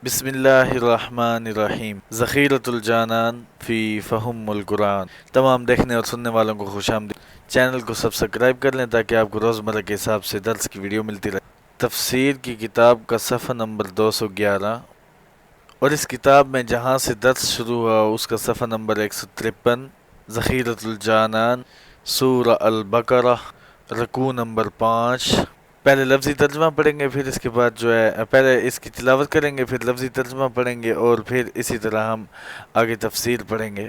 بسم اللہ الرحمن الرحیم ذخیرۃ الجانان فی فہم القرآن۔ تمام دیکھنے اور سننے والوں کو خوش آمدید۔ چینل کو سبسکرائب کر لیں تاکہ آپ کو روزمرہ کے حساب سے درس کی ویڈیو ملتی رہے۔ تفسیر کی کتاب کا صفحہ نمبر 211 اور اس کتاب میں جہاں سے درس شروع ہوا اس کا صفحہ نمبر 153۔ ذخیرۃ الجانان سورہ البقرہ رکوع نمبر 5۔ پہلے لفظی ترجمہ پڑھیں گے، پھر اس کے بعد پہلے اس کی تلاوت کریں گے، پھر لفظی ترجمہ پڑھیں گے اور پھر اسی طرح ہم آگے تفسیر پڑھیں گے۔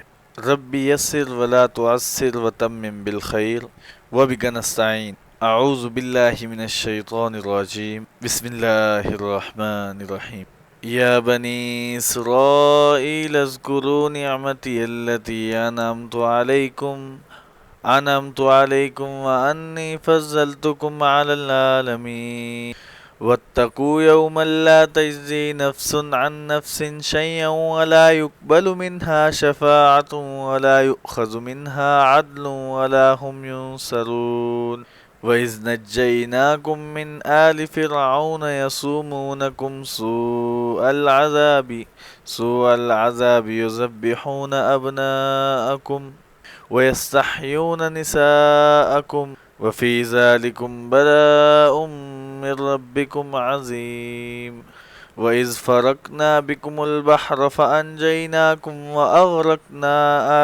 ربی یسر ولا تعسر وتمم بالخیر وبک نستعین۔ اعوذ باللہ من الشیطان الرجیم، بسم اللہ الرحمن الرحیم۔ یا بنی اسرائیل اذکروا نعمتی التي أنعمت عليكم وأني فضلتكم على العالمين واتقوا يوما لا تجزي نفس عن نفس شيئا ولا يقبل منها شفاعة ولا يؤخذ منها عدل ولا هم ينصرون وإذ نجيناكم من آل فرعون يسومونكم سوء العذاب يذبحون أبناءكم ويستحيون نساءكم وفي ذلكم بلاء من ربكم عظيم وإذ فرقنا بكم البحر فأنجيناكم وأغرقنا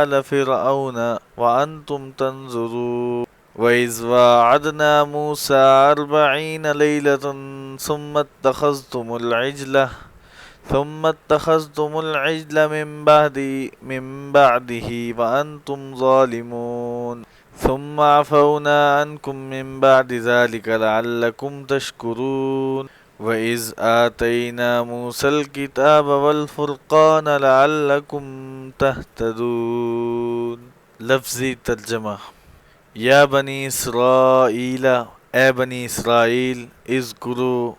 آل فرعون وأنتم تنظرون وإذ واعدنا موسى 40 ليلة ثم اتخذتم العجل من بعده وأنتم ظالمون ثم عفونا عنكم من بعد ذلك لعلكم تشكرون وإذ آتينا موسى الكتاب والفرقان لعلكم تهتدون۔ لفظی ترجمہ۔ یا بنی اسرائیل، اے بنی اسرائیل، اذکروا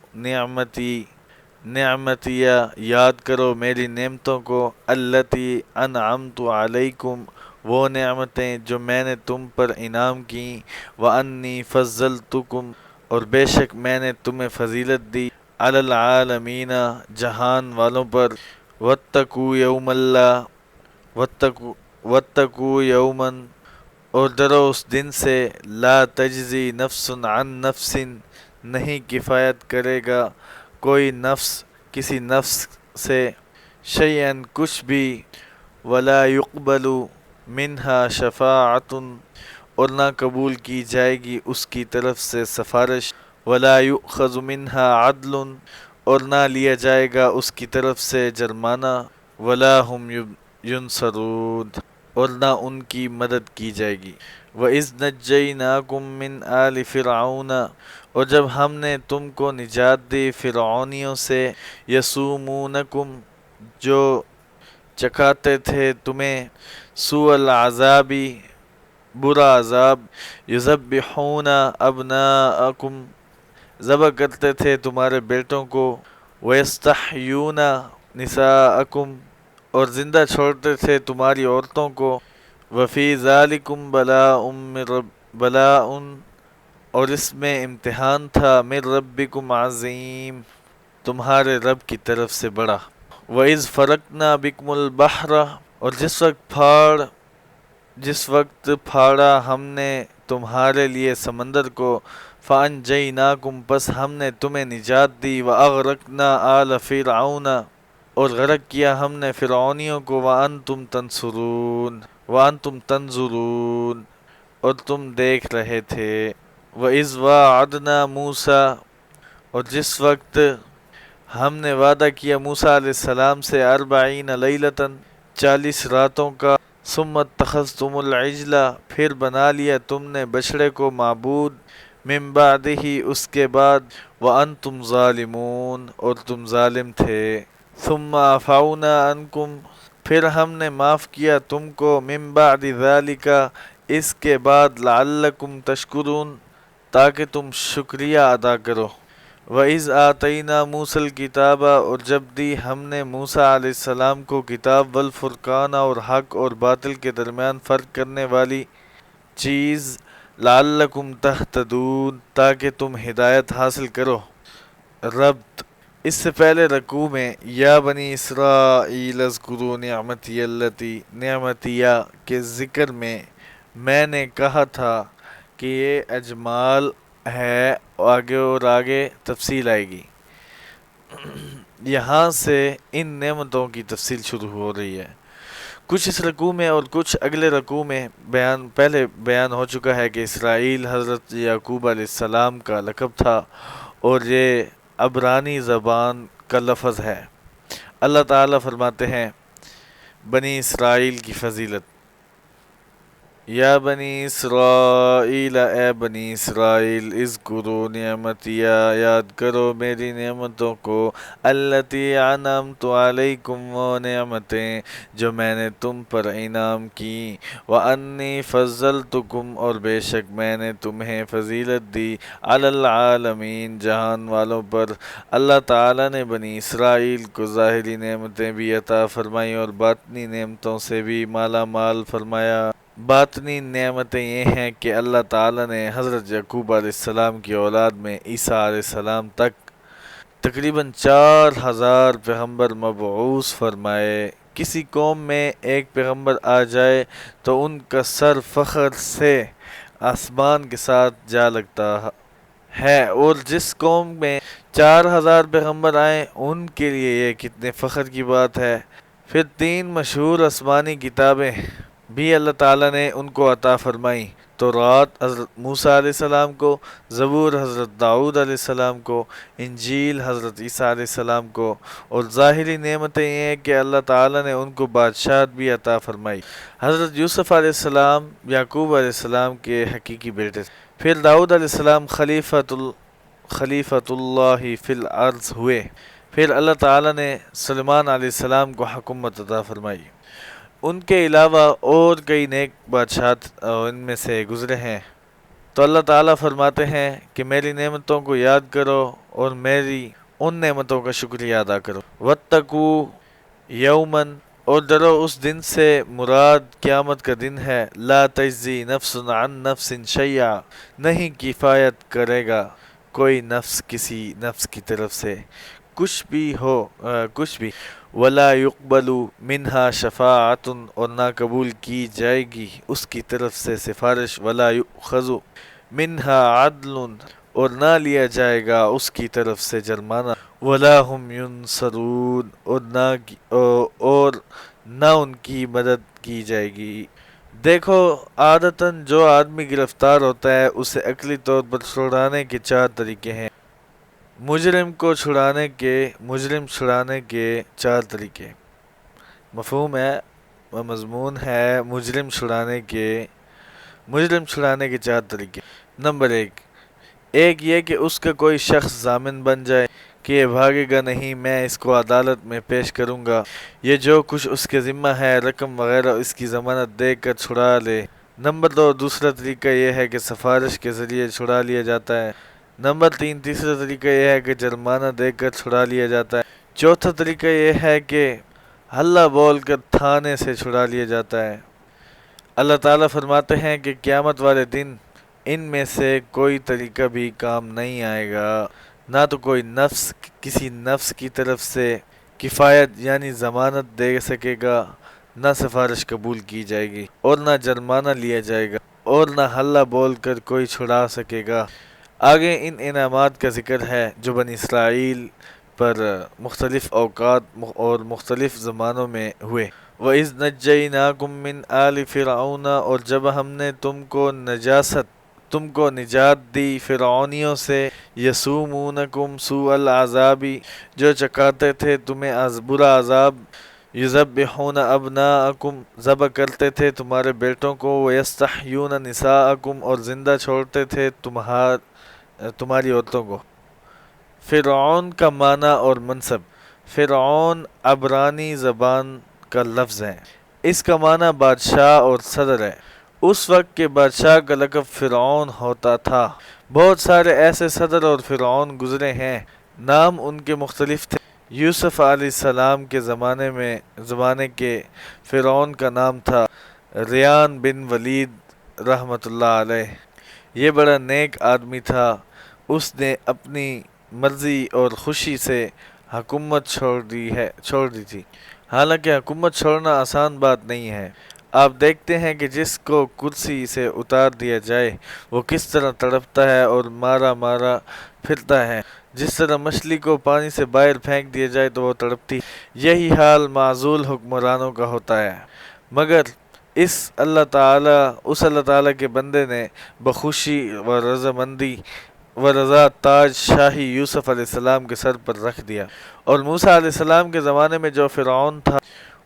نعمتیہ یاد کرو میری نعمتوں کو، التی انعمت علیکم وہ نعمتیں جو میں نے تم پر انعام کیں، وانی فضلتکم اور بے شک میں نے تمہیں فضیلت دی، علی العالمین جہان والوں پر، واتقوا یومن اور ڈرو اس دن سے، لا تجزی نفس عن نفس نہیں کفایت کرے گا کوئی نفس کسی نفس سے، شیئن کچھ بھی، ولا يقبل منہا شفاعت اور نہ قبول کی جائے گی اس کی طرف سے سفارش، ولا يؤخذ منہا عدل اور نہ لیا جائے گا اس کی طرف سے جرمانہ، ولا هم ينصرون اور نہ ان کی مدد کی جائے گی۔ وَإِذْ نَجَّيْنَاكُمْ مِنْ آلِ فِرْعَوْنَ اور جب ہم نے تم کو نجات دی فرعونیوں سے، یسومونکم جو چکھاتے تھے تمہیں، سوء العذابی برا عذاب، یذبحون ابناءکم ذبح کرتے تھے تمہارے بیٹوں کو، ویستحیون نساءکم اور زندہ چھوڑتے تھے تمہاری عورتوں کو، وفی ذالکم بلاء اور اس میں امتحان تھا، من ربکم عظیم تمہارے رب کی طرف سے بڑا، وَإِذْ فَرَقْنَا بِكُمُ الْبَحْرَ اور جس وقت پھاڑا ہم نے تمہارے لیے سمندر کو، فَأَنْجَيْنَاكُمْ پس ہم نے تمہیں نجات دی، وَأَغْرَقْنَا آلَ فِرْعَوْنَ اور غرق کیا ہم نے فرعونیوں کو، وَأَنْتُمْ تنظرون اور تم دیکھ رہے تھے، وَإِذْ وَاعَدْنَا مُوسَىٰ اور جس وقت ہم نے وعدہ کیا موسیٰ علیہ السلام سے، 40 لیلۃً 40 راتوں کا، ثم اتخذتم العجل پھر بنا لیا تم نے بچڑے کو معبود، من بعدہ اس کے بعد، وانتم ظالمون اور تم ظالم تھے، ثم عفونا عنکم پھر ہم نے معاف کیا تم کو، من بعد ذالک اس کے بعد، لعلکم تشکرون تاکہ تم شکریہ ادا کرو، وَإِذْ آتَيْنَا مُوسَى الْكِتَابَ اور جب دی ہم نے موسیٰ علیہ السلام کو کتاب، والفرقان اور حق اور باطل کے درمیان فرق کرنے والی چیز، لعلکم تہتدون تاکہ تم ہدایت حاصل کرو۔ ربط اس سے پہلے رکوع میں یا بنی اسرائیل اذکروا نعمتی اللتی نعمتیہ کے ذکر میں نے کہا تھا کہ یہ اجمال ہے، آگے اور آگے تفصیل آئے گی۔ یہاں سے ان نعمتوں کی تفصیل شروع ہو رہی ہے، کچھ اس رکوع میں اور کچھ اگلے رکوع میں پہلے بیان ہو چکا ہے کہ اسرائیل حضرت یعقوب علیہ السلام کا لقب تھا اور یہ عبرانی زبان کا لفظ ہے۔ اللہ تعالیٰ فرماتے ہیں بنی اسرائیل کی فضیلت، یا بنی اسرائیل، اے بنی اسرائیل، اذکروا نعمتی، یاد کرو میری نعمتوں کو، التی انعمت علیکم، وہ نعمتیں جو میں نے تم پر انعام کی، وانی فضلتکم، اور بے شک میں نے تمہیں فضیلت دی، علی العالمین، جہان والوں پر۔ اللہ تعالیٰ نے بنی اسرائیل کو ظاہری نعمتیں بھی عطا فرمائیں اور باطنی نعمتوں سے بھی مالا مال فرمایا۔ باطنی نعمتیں یہ ہیں کہ اللہ تعالیٰ نے حضرت یعقوب علیہ السلام کی اولاد میں عیسیٰ علیہ السلام تک تقریباً 4000 پیغمبر مبعوث فرمائے۔ کسی قوم میں ایک پیغمبر آ جائے تو ان کا سر فخر سے آسمان کے ساتھ جا لگتا ہے، اور جس قوم میں 4000 پیغمبر آئیں ان کے لیے یہ کتنے فخر کی بات ہے۔ پھر 3 مشہور آسمانی کتابیں بھی اللہ تعالیٰ نے ان کو عطا فرمائیں، تورات حضرت موسیٰ علیہ السلام کو، زبور حضرت داؤد علیہ السلام کو، انجیل حضرت عیسیٰ علیہ السلام کو، اور ظاہری نعمتیں یہ ہیں کہ اللہ تعالیٰ نے ان کو بادشاہت بھی عطا فرمائی۔ حضرت یوسف علیہ السلام یعقوب علیہ السلام کے حقیقی بیٹے تھے۔ پھر داؤد علیہ السلام خلیفۃ اللہ فی الارض ہوئے۔ پھر اللہ تعالیٰ نے سلیمان علیہ السلام کو حکومت عطا فرمائی۔ ان کے علاوہ اور کئی نیک بادشاہ ان میں سے گزرے ہیں۔ تو اللہ تعالیٰ فرماتے ہیں کہ میری نعمتوں کو یاد کرو اور میری ان نعمتوں کا شکریہ ادا کرو۔ واتقوا یومن، اور ڈرو اس دن سے، مراد قیامت کا دن ہے، لا تجزی نفس عن نفس شیئا، نہیں کفایت کرے گا کوئی نفس کسی نفس کی طرف سے کچھ بھی، ولا يقبل منہا شفاعت، اور نہ قبول کی جائے گی اس کی طرف سے سفارش، ولا یؤخذ منہا عدل، اور نہ لیا جائے گا اس کی طرف سے جرمانہ، ولا هم ینصرون، اور نہ ان کی مدد کی جائے گی۔ دیکھو، عادتاً جو آدمی گرفتار ہوتا ہے اسے عقلی طور پر چھڑانے کے 4 طریقے ہیں۔ مجرم چھڑانے کے 4 طریقے، مفہوم ہے و مضمون ہے۔ مجرم چھڑانے کے 4 طریقے۔ نمبر 1 یہ کہ اس کا کوئی شخص ضامن بن جائے کہ یہ بھاگے گا نہیں، میں اس کو عدالت میں پیش کروں گا، یہ جو کچھ اس کے ذمہ ہے، رقم وغیرہ، اس کی ضمانت دے کر چھڑا لے۔ نمبر 2 دوسرا طریقہ یہ ہے کہ سفارش کے ذریعے چھڑا لیا جاتا ہے۔ نمبر 3 تیسرا طریقہ یہ ہے کہ جرمانہ دے کر چھڑا لیا جاتا ہے۔ چوتھا طریقہ یہ ہے کہ ہلہ بول کر تھانے سے چھڑا لیا جاتا ہے۔ اللہ تعالیٰ فرماتے ہیں کہ قیامت والے دن ان میں سے کوئی طریقہ بھی کام نہیں آئے گا، نہ تو کوئی نفس کسی نفس کی طرف سے کفایت یعنی ضمانت دے سکے گا، نہ سفارش قبول کی جائے گی، اور نہ جرمانہ لیا جائے گا، اور نہ ہلہ بول کر کوئی چھڑا سکے گا۔ آگے ان انعامات کا ذکر ہے جو بنی اسرائیل پر مختلف اوقات اور مختلف زمانوں میں ہوئے۔ وَإِذْ نَجَّيْنَاكُمْ مِنْ آلِ فِرْعَوْنَ، اور جب ہم نے تم کو نجات دی فرعونیوں سے، یسومونکم سوء العذاب، جو چکاتے تھے تمہیں برا عذاب، یذبحون ابناءکم، ذبح کرتے تھے تمہارے بیٹوں کو، ویستحیون نساءکم، اور زندہ چھوڑتے تھے تمہاری عورتوں کو۔ فرعون کا معنی اور منصب، فرعون عبرانی زبان کا لفظ ہے، اس کا معنی بادشاہ اور صدر ہے۔ اس وقت کے بادشاہ کا لقب فرعون ہوتا تھا۔ بہت سارے ایسے صدر اور فرعون گزرے ہیں، نام ان کے مختلف تھے۔ یوسف علیہ السلام کے زمانے کے فرعون کا نام تھا ریان بن ولید رحمۃ اللہ علیہ۔ یہ بڑا نیک آدمی تھا، اس نے اپنی مرضی اور خوشی سے حکومت چھوڑ دی تھی۔ حالانکہ حکومت چھوڑنا آسان بات نہیں ہے۔ آپ دیکھتے ہیں کہ جس کو کرسی سے اتار دیا جائے وہ کس طرح تڑپتا ہے اور مارا مارا پھرتا ہے، جس طرح مچھلی کو پانی سے باہر پھینک دیا جائے تو وہ تڑپتی۔ یہی حال معزول حکمرانوں کا ہوتا ہے، مگر اس اللہ تعالیٰ کے بندے نے بخوشی و رضامندی و رضا تاج شاہی یوسف علیہ السلام کے سر پر رکھ دیا، اور موسیٰ علیہ السلام کے زمانے میں جو فرعون تھا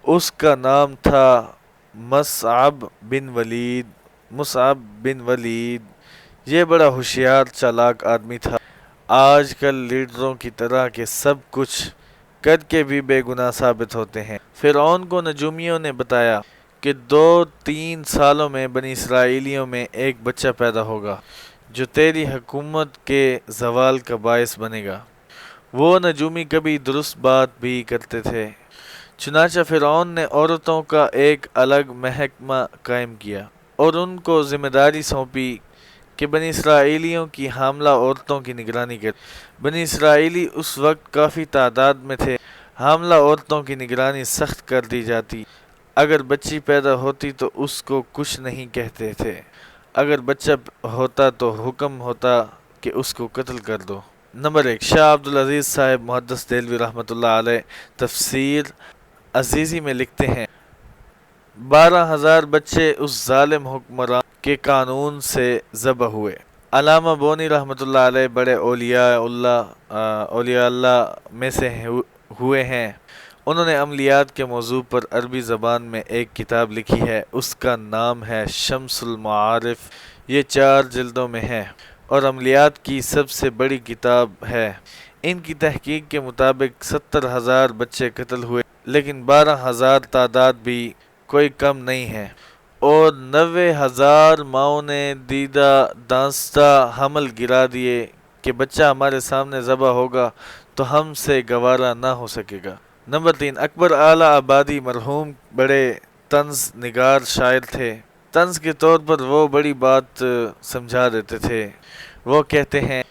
اس کا نام تھا مصعب بن ولید۔ یہ بڑا ہوشیار چالاک آدمی تھا۔ آج کل لیڈروں کی طرح کے سب کچھ کر کے بھی بے گناہ ثابت ہوتے ہیں۔ فرعون کو نجومیوں نے بتایا کہ 2-3 سالوں میں بنی اسرائیلیوں میں ایک بچہ پیدا ہوگا جو تیری حکومت کے زوال کا باعث بنے گا۔ وہ نجومی کبھی درست بات بھی کرتے تھے۔ چنانچہ فرعون نے عورتوں کا ایک الگ محکمہ قائم کیا اور ان کو ذمہ داری سونپی کہ بنی اسرائیلیوں کی حاملہ عورتوں کی نگرانی کریں۔ بنی اسرائیلی اس وقت کافی تعداد میں تھے۔ حاملہ عورتوں کی نگرانی سخت کر دی جاتی۔ اگر بچی پیدا ہوتی تو اس کو کچھ نہیں کہتے تھے، اگر بچہ ہوتا تو حکم ہوتا کہ اس کو قتل کر دو۔ نمبر 1، شاہ عبدالعزیز صاحب محدث دہلوی رحمۃ اللہ علیہ تفسیر عزیزی میں لکھتے ہیں 12,000 بچے اس ظالم حکمران کے قانون سے ذبح ہوئے۔ علامہ بونی رحمۃ اللہ علیہ بڑے اولیاء اللہ میں سے ہوئے ہیں۔ انہوں نے عملیات کے موضوع پر عربی زبان میں ایک کتاب لکھی ہے، اس کا نام ہے شمس المعارف۔ یہ 4 جلدوں میں ہے اور عملیات کی سب سے بڑی کتاب ہے۔ ان کی تحقیق کے مطابق 70,000 بچے قتل ہوئے، لیکن 12,000 تعداد بھی کوئی کم نہیں ہے، اور 90,000 ماؤں نے دیدہ دانستہ حمل گرا دیے کہ بچہ ہمارے سامنے ذبح ہوگا تو ہم سے گوارا نہ ہو سکے گا۔ نمبر 3، اکبر اعلیٰ آبادی مرحوم بڑے طنز نگار شاعر تھے۔ طنز کے طور پر وہ بڑی بات سمجھا دیتے تھے۔ وہ کہتے ہیں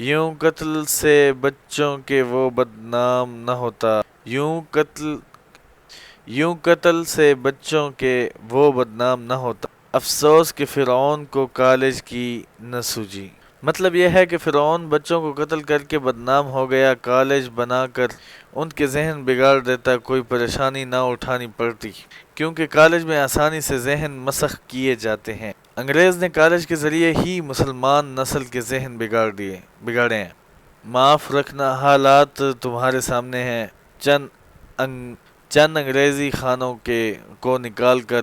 یوں قتل سے بچوں کے وہ بدنام نہ ہوتا، یوں قتل سے بچوں کے وہ بدنام نہ ہوتا، افسوس کہ فرعون کو کالج کی نہ سوجی۔ مطلب یہ ہے کہ فرعون بچوں کو قتل کر کے بدنام ہو گیا، کالج بنا کر ان کے ذہن بگاڑ دیتا، کوئی پریشانی نہ اٹھانی پڑتی، کیونکہ کالج میں آسانی سے ذہن مسخ کیے جاتے ہیں۔ انگریز نے کالج کے ذریعے ہی مسلمان نسل کے ذہن بگاڑے ہیں۔ معاف رکھنا، حالات تمہارے سامنے ہیں۔ چند انگریزی خانوں کو نکال کر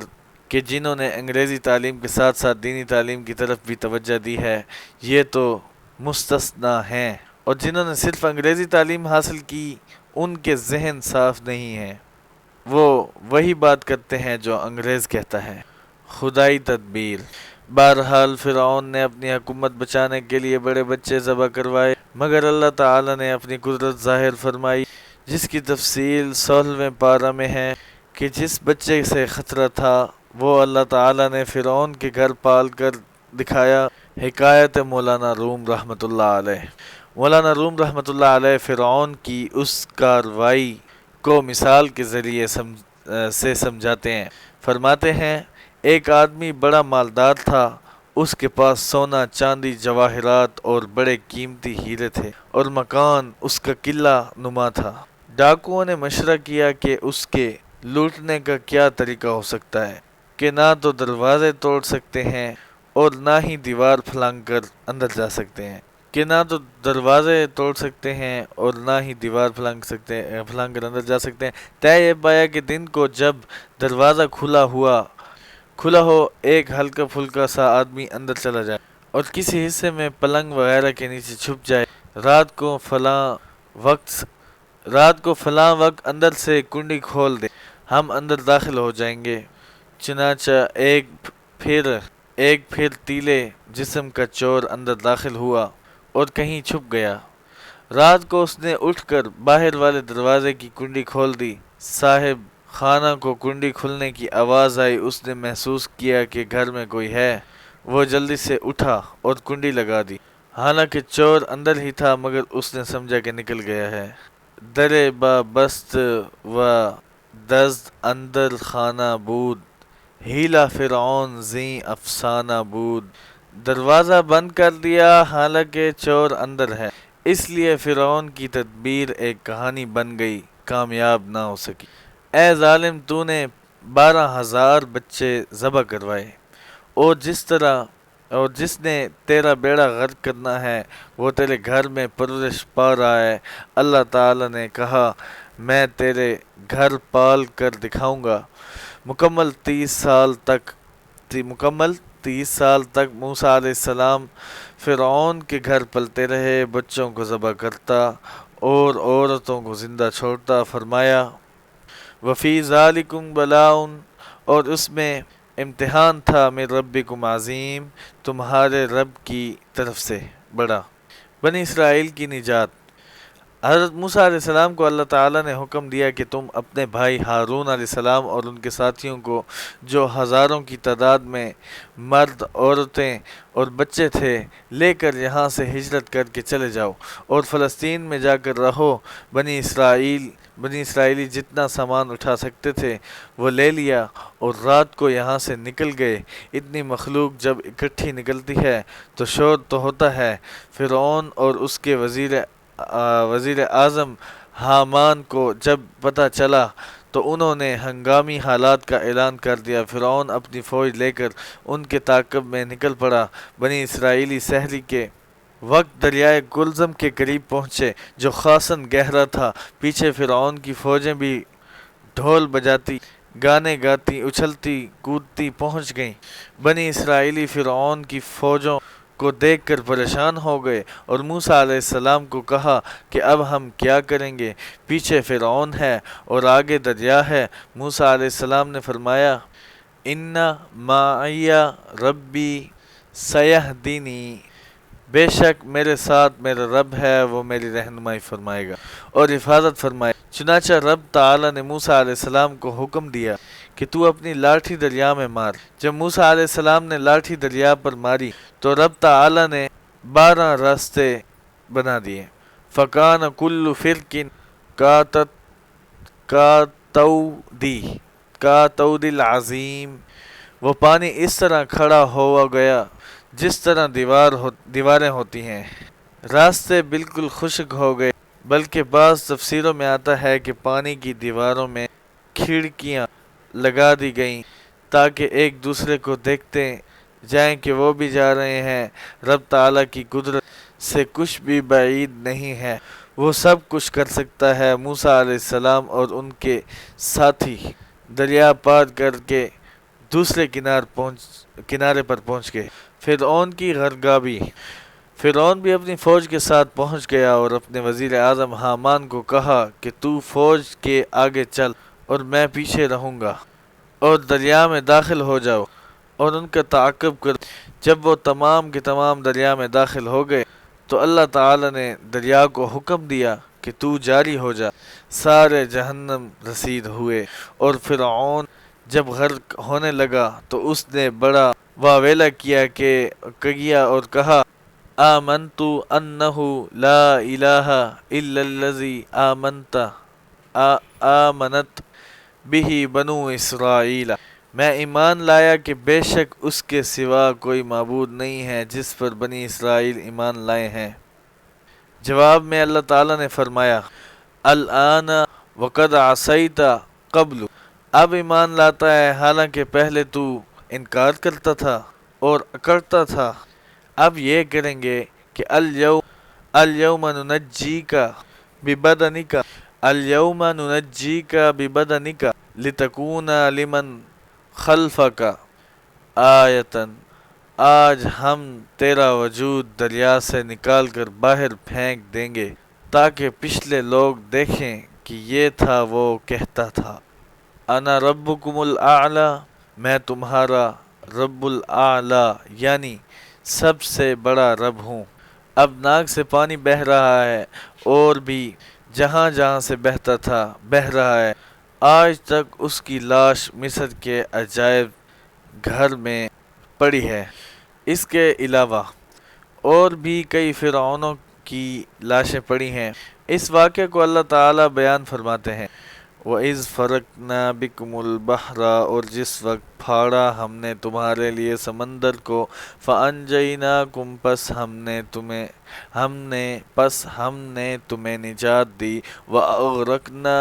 کہ جنہوں نے انگریزی تعلیم کے ساتھ ساتھ دینی تعلیم کی طرف بھی توجہ دی ہے، یہ تو مستثنیٰ ہیں، اور جنہوں نے صرف انگریزی تعلیم حاصل کی ان کے ذہن صاف نہیں ہیں، وہ وہی بات کرتے ہیں جو انگریز کہتا ہے۔ خدائی تدبیر۔ بہرحال فرعون نے اپنی حکومت بچانے کے لیے بڑے بچے ذبح کروائے، مگر اللہ تعالی نے اپنی قدرت ظاہر فرمائی، جس کی تفصیل 16ویں پارہ میں ہے کہ جس بچے سے خطرہ تھا وہ اللہ تعالی نے فرعون کے گھر پال کر دکھایا۔ حکایت مولانا روم رحمۃ اللہ علیہ۔ مولانا روم رحمۃ اللہ علیہ فرعون کی اس کارروائی کو مثال کے ذریعے سے سمجھاتے ہیں۔ فرماتے ہیں ایک آدمی بڑا مالدار تھا، اس کے پاس سونا، چاندی، جواہرات اور بڑے قیمتی ہیرے تھے، اور مکان اس کا قلعہ نما تھا۔ ڈاکوؤں نے مشورہ کیا کہ اس کے لوٹنے کا کیا طریقہ ہو سکتا ہے کہ نہ تو دروازے توڑ سکتے ہیں اور نہ ہی دیوار پھلانگ کر اندر جا سکتے ہیں، کر اندر جا سکتے ہیں۔ طے یہ پایا کہ دن کو جب دروازہ کھلا ہو ایک ہلکا پھلکا سا آدمی اندر چلا جائے اور کسی حصے میں پلنگ وغیرہ کے نیچے چھپ جائے، رات کو فلاں وقت اندر سے کنڈی کھول دے، ہم اندر داخل ہو جائیں گے۔ چنانچہ ایک پھر تیلے جسم کا چور اندر داخل ہوا اور کہیں چھپ گیا۔ رات کو اس نے اٹھ کر باہر والے دروازے کی کنڈی کھول دی۔ صاحب خانہ کو کنڈی کھلنے کی آواز آئی، اس نے محسوس کیا کہ گھر میں کوئی ہے، وہ جلدی سے اٹھا اور کنڈی لگا دی۔ حالانکہ چور اندر ہی تھا، مگر اس نے سمجھا کہ نکل گیا ہے۔ در با بست و دزد اندر خانہ بود، ہیلا فرعون زیں افسانہ بود۔ دروازہ بند کر دیا حالانکہ چور اندر ہے، اس لیے فرعون کی تدبیر ایک کہانی بن گئی، کامیاب نہ ہو سکی۔ اے ظالم، تو نے 12,000 بچے ذبح کروائے، اور جس نے تیرا بیڑا غرق کرنا ہے وہ تیرے گھر میں پرورش پا رہا ہے۔ اللہ تعالی نے کہا میں تیرے گھر پال کر دکھاؤں گا۔ مکمل 30 سال تک موسیٰ علیہ السلام فرعون کے گھر پلتے رہے، بچوں کو ذبح کرتا اور عورتوں کو زندہ چھوڑتا۔ فرمایا وفی ذالکم بلاء، اور اس میں امتحان تھا، من ربکم عظیم، تمہارے رب کی طرف سے بڑا۔ بنی اسرائیل کی نجات۔ حضرت موسیٰ علیہ السلام کو اللہ تعالیٰ نے حکم دیا کہ تم اپنے بھائی ہارون علیہ السلام اور ان کے ساتھیوں کو، جو ہزاروں کی تعداد میں مرد، عورتیں اور بچے تھے، لے کر یہاں سے ہجرت کر کے چلے جاؤ اور فلسطین میں جا کر رہو۔ بنی اسرائیلی جتنا سامان اٹھا سکتے تھے وہ لے لیا اور رات کو یہاں سے نکل گئے۔ اتنی مخلوق جب اکٹھی نکلتی ہے تو شور تو ہوتا ہے۔ فرعون اور اس کے وزیر اعظم حامان کو جب پتہ چلا تو انہوں نے ہنگامی حالات کا اعلان کر دیا۔ فرعون اپنی فوج لے کر ان کے تعاقب میں نکل پڑا۔ بنی اسرائیلی سحری کے وقت دریائے گلزم کے قریب پہنچے جو خاصاً گہرا تھا۔ پیچھے فرعون کی فوجیں بھی ڈھول بجاتی، گانے گاتی، اچھلتی کودتی پہنچ گئیں۔ بنی اسرائیلی فرعون کی فوجوں کو دیکھ کر پریشان ہو گئے اور موسیٰ علیہ السلام کو کہا کہ اب ہم کیا کریں گے؟ پیچھے فرعون ہے اور آگے دریا ہے۔ موسیٰ علیہ السلام نے فرمایا ان معی ربی سیہدینی، بے شک میرے ساتھ میرا رب ہے، وہ میری رہنمائی فرمائے گا اور حفاظت فرمائے گا۔ چنانچہ رب تعالی نے موسیٰ علیہ السلام کو حکم دیا کہ تو اپنی لاٹھی دریا میں مار۔ جب موسیٰ علیہ السلام نے لاٹھی دریا پر ماری تو رب تعالی نے 12 راستے بنا دیے۔ فَكَانَ كُلُّ فِرْقٍ كَالطَّوْدِ الْعَظِيمِ، وہ پانی اس طرح کھڑا ہوا گیا جس طرح دیواریں ہوتی ہیں۔ راستے بالکل خشک ہو گئے، بلکہ بعض تفسیروں میں آتا ہے کہ پانی کی دیواروں میں کھڑکیاں لگا دی گئیں تاکہ ایک دوسرے کو دیکھتے جائیں کہ وہ بھی جا رہے ہیں۔ رب تعالیٰ کی قدرت سے کچھ بھی بعید نہیں ہے، وہ سب کچھ کر سکتا ہے۔ موسیٰ علیہ السلام اور ان کے ساتھی دریا پار کر کے دوسرے کنارے پر پہنچ گئے۔ فرعون کی غرقابی۔ فرعون بھی اپنی فوج کے ساتھ پہنچ گیا اور اپنے وزیر اعظم حامان کو کہا کہ تو فوج کے آگے چل اور میں پیچھے رہوں گا، اور دریا میں داخل ہو جاؤ اور ان کا تعاقب کرو۔ جب وہ تمام کے تمام دریا میں داخل ہو گئے تو اللہ تعالی نے دریا کو حکم دیا کہ تو جاری ہو جا۔ سارے جہنم رسید ہوئے اور فرعون جب غرق ہونے لگا تو اس نے بڑا واویلا کیا اور کہا آمنت انہ لا الہ الا الذی آمنت بہ بنو اسرائیل، میں ایمان لایا کہ بے شک اس کے سوا کوئی معبود نہیں ہے جس پر بنی اسرائیل ایمان لائے ہیں۔ جواب میں اللہ تعالیٰ نے فرمایا الآن وقد عصیت قبل، اب ایمان لاتا ہے حالانکہ پہلے تو انکار کرتا تھا اور اکڑتا تھا۔ اب یہ کریں گے کہ اليوم ننجیک ببدنک لتکون لمن خلفک آیۃ، آج ہم تیرا وجود دریا سے نکال کر باہر پھینک دیں گے تاکہ پچھلے لوگ دیکھیں کہ یہ تھا وہ کہتا تھا انا ربکم الاعلی، میں تمہارا رب الاعلی یعنی سب سے بڑا رب ہوں۔ اب ناک سے پانی بہہ رہا ہے اور بھی جہاں جہاں سے بہتا تھا بہہ رہا ہے۔ آج تک اس کی لاش مصر کے عجائب گھر میں پڑی ہے۔ اس کے علاوہ اور بھی کئی فرعونوں کی لاشیں پڑی ہیں۔ اس واقعے کو اللہ تعالیٰ بیان فرماتے ہیں، وَإِذْ فَرَقْنَا بِكُمُ الْبَحْرَ، اور جس وقت پھاڑا ہم نے تمہارے لیے سمندر کو، فَأَنْجَيْنَاكُمْ، پس ہم نے تمہیں نجات دی، وَأَغْرَقْنَا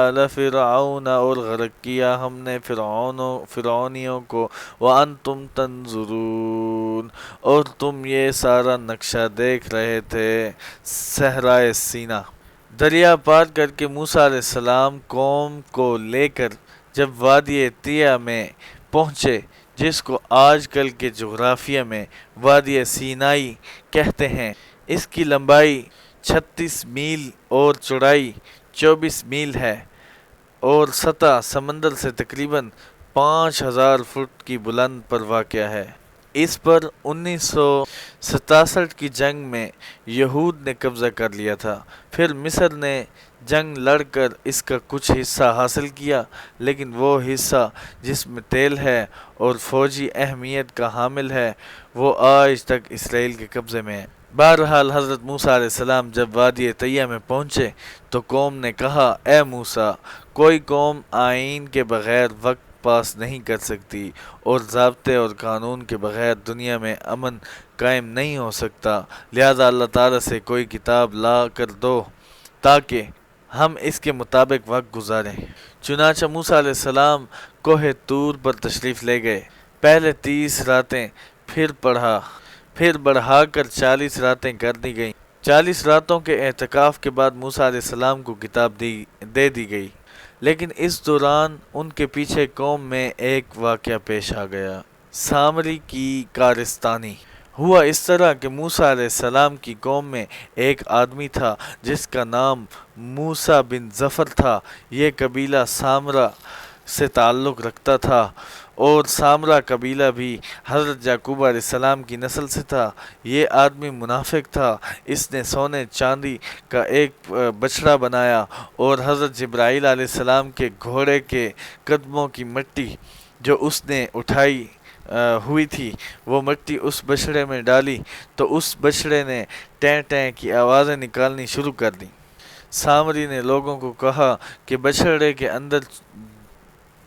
آلَ فِرْعَوْنَ، اور غرق کیا ہم نے فرعونیوں کو، وَأَنْتُمْ تَنْظُرُونَ، اور تم یہ سارا نقشہ دیکھ رہے تھے۔ صحرائے سینا۔ دریا پار کر کے موسیٰ علیہ السلام قوم کو لے کر جب وادی طیہ میں پہنچے، جس کو آج کل کے جغرافیہ میں وادی سینائی کہتے ہیں، اس کی لمبائی 36 میل اور چوڑائی 24 میل ہے، اور سطح سمندر سے تقریباً 5000 فٹ کی بلند پر واقع ہے۔ اس پر 1967 کی جنگ میں یہود نے قبضہ کر لیا تھا۔ پھر مصر نے جنگ لڑ کر اس کا کچھ حصہ حاصل کیا، لیکن وہ حصہ جس میں تیل ہے اور فوجی اہمیت کا حامل ہے، وہ آج تک اسرائیل کے قبضے میں ہے۔ بہرحال حضرت موسیٰ علیہ السلام جب وادی طیہ میں پہنچے تو قوم نے کہا، اے موسیٰ، کوئی قوم آئین کے بغیر وقت پاس نہیں کر سکتی، اور ضابطے اور قانون کے بغیر دنیا میں امن قائم نہیں ہو سکتا، لہذا اللہ تعالیٰ سے کوئی کتاب لا کر دو تاکہ ہم اس کے مطابق وقت گزاریں۔ چنانچہ موسیٰ علیہ السلام کوہ طور پر تشریف لے گئے۔ پہلے 30 راتیں، پھر بڑھا کر 40 راتیں کر دی گئیں۔ 40 راتوں کے اعتکاف کے بعد موسیٰ علیہ السلام کو کتاب دے دی گئی، لیکن اس دوران ان کے پیچھے قوم میں ایک واقعہ پیش آ گیا۔ سامری کی کارستانی۔ ہوا اس طرح کہ موسیٰ علیہ السلام کی قوم میں ایک آدمی تھا جس کا نام موسیٰ بن ظفر تھا۔ یہ قبیلہ سامرا سے تعلق رکھتا تھا، اور سامرا قبیلہ بھی حضرت یعقوب علیہ السلام کی نسل سے تھا۔ یہ آدمی منافق تھا۔ اس نے سونے چاندی کا ایک بچڑا بنایا اور حضرت جبرائیل علیہ السلام کے گھوڑے کے قدموں کی مٹی جو اس نے اٹھائی ہوئی تھی، وہ مٹی اس بچڑے میں ڈالی تو اس بچڑے نے ٹیں ٹیں کی آوازیں نکالنی شروع کر دیں۔ سامری نے لوگوں کو کہا کہ بچڑے کے اندر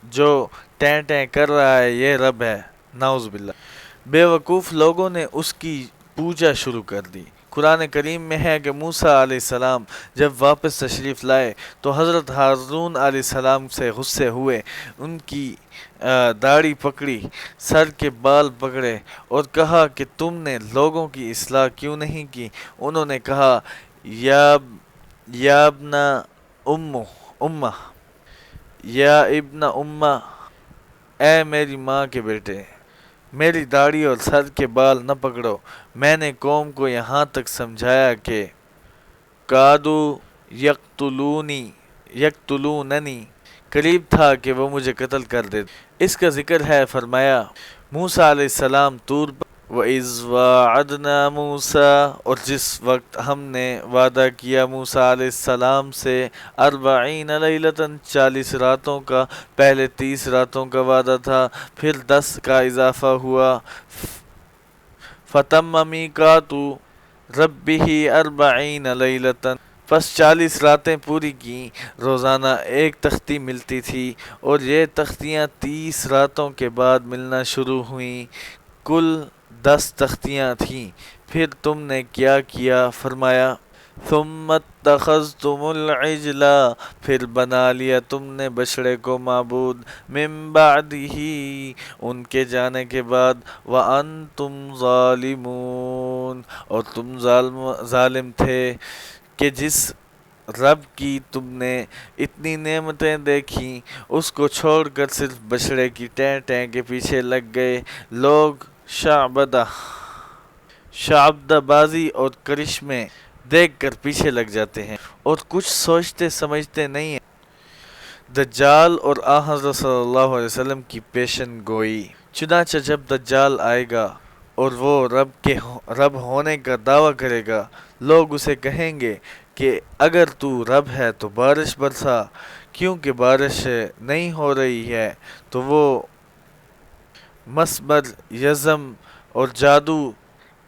جو ٹیں ٹیں کر رہا ہے یہ رب ہے، نعوذ باللہ۔ بے وقوف لوگوں نے اس کی پوجا شروع کر دی۔ قرآن کریم میں ہے کہ موسیٰ علیہ السلام جب واپس تشریف لائے تو حضرت ہارون علیہ السلام سے غصے ہوئے، ان کی داڑھی پکڑی، سر کے بال پکڑے اور کہا کہ تم نے لوگوں کی اصلاح کیوں نہیں کی؟ انہوں نے کہا، یا ابن امہ، اے میری ماں کے بیٹے، میری داڑھی اور سر کے بال نہ پکڑو۔ میں نے قوم کو یہاں تک سمجھایا کہ کادو یقتلوننی، قریب تھا کہ وہ مجھے قتل کر دے۔ اس کا ذکر ہے، فرمایا موسیٰ علیہ السلام طور پر، وَإِذْ وَاعَدْنَا مُوسَىٰ، اور جس وقت ہم نے وعدہ کیا موسیٰ علیہ السلام سے 40 لیلۃً، 40 راتوں کا، پہلے 30 راتوں کا وعدہ تھا، پھر 10 کا اضافہ ہوا، فَتَمَّ مِیقَاتُ رَبِّهِ 40 لیلۃً، پس 40 راتیں پوری کیں۔ روزانہ ایک تختی ملتی تھی، اور یہ تختیاں 30 راتوں کے بعد ملنا شروع ہوئیں، کل 10 تختیاں تھیں۔ پھر تم نے کیا کیا؟ فرمایا، ثُمَّ اتَّخَذْتُمُ الْعِجْلَ، پھر بنا لیا تم نے بچڑے کو معبود، مِن بَعْدِهِ، ان کے جانے کے بعد، وَأَنْتُمْ ظَالِمُونَ، اور تم ظالم تھے کہ جس رب کی تم نے اتنی نعمتیں دیکھیں اس کو چھوڑ کر صرف بچڑے کی ٹیں ٹیں کے پیچھے لگ گئے۔ لوگ شعبدہ بازی اور کرشمے دیکھ کر پیچھے لگ جاتے ہیں اور کچھ سوچتے سمجھتے نہیں ہیں۔ دجال اور آن حضرت صلی اللہ علیہ وسلم کی پیشن گوئی۔ چنانچہ جب دجال آئے گا اور وہ رب ہونے کا دعویٰ کرے گا، لوگ اسے کہیں گے کہ اگر تو رب ہے تو بارش برسا، کیونکہ بارش نہیں ہو رہی ہے تو وہ مسمر، یزم اور جادو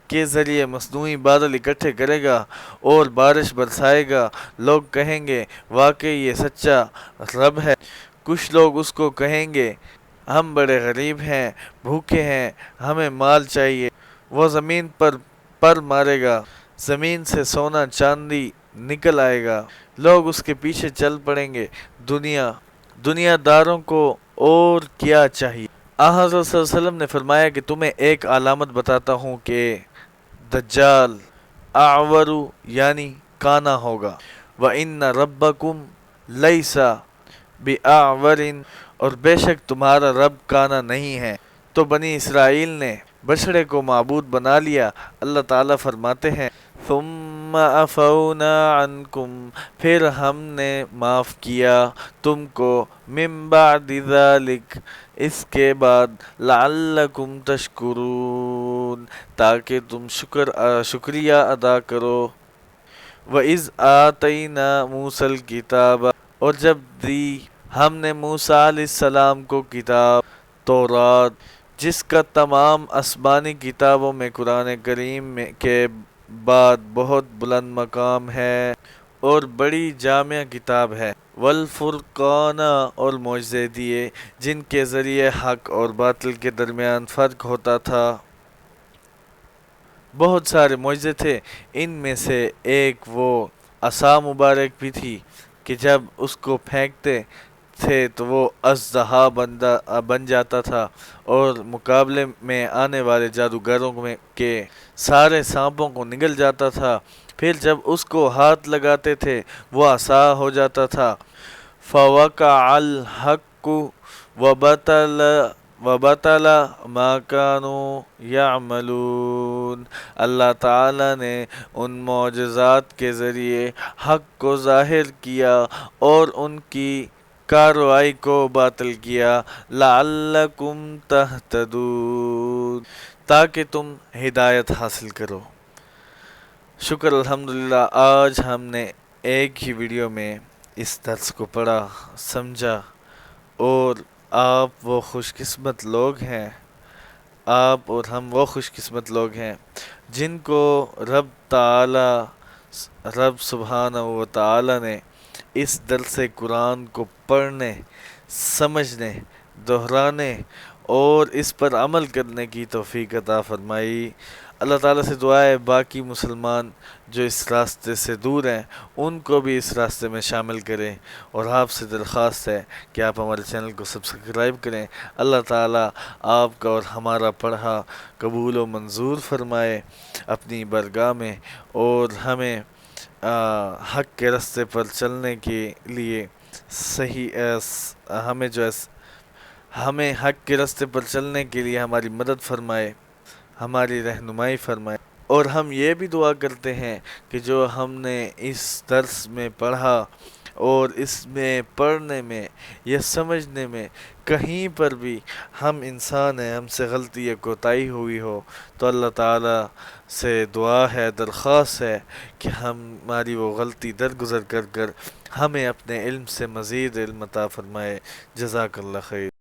کے ذریعے مصنوعی بادل اکٹھے کرے گا اور بارش برسائے گا، لوگ کہیں گے واقعی یہ سچا رب ہے۔ کچھ لوگ اس کو کہیں گے ہم بڑے غریب ہیں، بھوکے ہیں، ہمیں مال چاہیے۔ وہ زمین پر مارے گا، زمین سے سونا چاندی نکل آئے گا، لوگ اس کے پیچھے چل پڑیں گے۔ دنیا داروں کو اور کیا چاہیے؟ حضرت صلی اللہ علیہ وسلم نے فرمایا کہ تمہیں ایک علامت بتاتا ہوں کہ دجال اعور یعنی کانا ہوگا، وَإِنَّ رَبَّكُمْ لَيْسَ بِأَعْوَرٍ، اور بے شک تمہارا رب کانا نہیں ہے۔ تو بنی اسرائیل نے بچڑے کو معبود بنا لیا۔ اللہ تعالیٰ فرماتے ہیں ثم عفونا عنکم، پھر ہم نے معاف کیا تم کو، من بعد ذلک، اس کے بعد، لعلکم تشکرون، تاکہ تم شکریہ ادا کرو۔ وَإِذْ آتَيْنَا مُوسَى الْكِتَابَ، اور جب دی ہم نے موسیٰ علیہ السلام کو کتاب تورات، جس کا تمام آسمانی کتابوں میں قرآن کریم کے بعد بہت بلند مقام ہے اور بڑی جامع کتاب ہے، والفرقان، اور معجزے دیے جن کے ذریعے حق اور باطل کے درمیان فرق ہوتا تھا۔ بہت سارے معجزے تھے، ان میں سے ایک وہ عصا مبارک بھی تھی کہ جب اس کو پھینکتے تھے تو وہ اژدہا بن جاتا تھا اور مقابلے میں آنے والے جادوگروں کے سارے سانپوں کو نگل جاتا تھا۔ پھر جب اس کو ہاتھ لگاتے تھے وہ عصا ہو جاتا تھا۔ فَوَقَعَ الْحَقُّ وَبَطَلَ مَا كَانُوا يَعْمَلُونَ، اللہ تعالیٰ نے ان معجزات کے ذریعے حق کو ظاہر کیا اور ان کی کارروائی کو باطل کیا، لعلکم تہتدون، تاکہ تم ہدایت حاصل کرو۔ شکر الحمدللہ، آج ہم نے ایک ہی ویڈیو میں اس درس کو پڑھا، سمجھا، اور آپ وہ خوش قسمت لوگ ہیں، آپ اور ہم وہ خوش قسمت لوگ ہیں جن کو رب سبحانہ و تعالی نے اس درس قرآن کو پڑھنے، سمجھنے، دہرانے اور اس پر عمل کرنے کی توفیق عطا فرمائی۔ اللہ تعالیٰ سے دعا ہے باقی مسلمان جو اس راستے سے دور ہیں ان کو بھی اس راستے میں شامل کریں، اور آپ سے درخواست ہے کہ آپ ہمارے چینل کو سبسکرائب کریں۔ اللہ تعالیٰ آپ کا اور ہمارا پڑھا قبول و منظور فرمائے اپنی بارگاہ میں، اور ہمیں حق کے راستے پر چلنے کے لیے ہمیں حق کے راستے پر چلنے کے لیے ہماری مدد فرمائے، ہماری رہنمائی فرمائے۔ اور ہم یہ بھی دعا کرتے ہیں کہ جو ہم نے اس درس میں پڑھا اور اس میں پڑھنے میں یا سمجھنے میں کہیں پر بھی ہم انسان ہیں، ہم سے غلطی یا کوتاہی ہوئی ہو تو اللہ تعالیٰ سے دعا ہے، درخواست ہے کہ ہماری وہ غلطی درگزر کر ہمیں اپنے علم سے مزید علم عطا فرمائے۔ جزاک اللہ خیر۔